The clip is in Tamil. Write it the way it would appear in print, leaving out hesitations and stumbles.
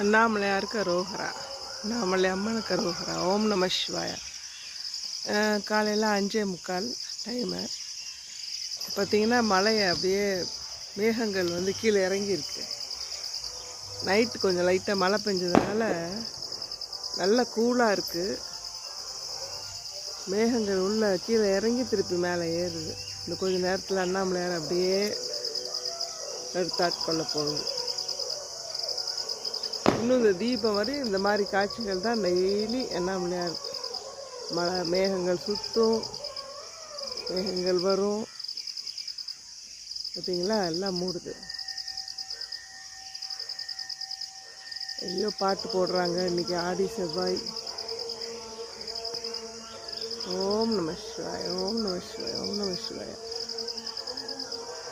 அண்ணாமலையாருக்கு அரோகரா, அண்ணாமலை அம்மனுக்கு அரோகரா. ஓம் நம சிவாய. காலையில் 5:45 டைமு. பார்த்திங்கன்னா மழை அப்படியே மேகங்கள் கீழே இறங்கியிருக்கு. நைட்டு கொஞ்சம் லைட்டாக மழை பெஞ்சதுனால நல்ல கூலாக இருக்குது. மேகங்கள் உள்ள கீழே இறங்கி திருப்பி மேலே ஏறுது. இந்த கொஞ்சம் நேரத்தில் அண்ணாமலையார் அப்படியே எடுத்தாட்கொள்ள போகுது. இன்னும் இந்த தீபம் வரை இந்த மாதிரி காட்சிகள் தான் டெய்லி அண்ணாமலையார். மழை மேகங்கள் சுற்றும், மேகங்கள் வரும், பார்த்தீங்களா, எல்லாம் மூடுது. ஐயோ பாட்டு போடுறாங்க இன்றைக்கி ஆடி செவ்வாய். ஓம் நம சிவாய, ஓம் நம சிவாய, ஓம் நம சிவாய.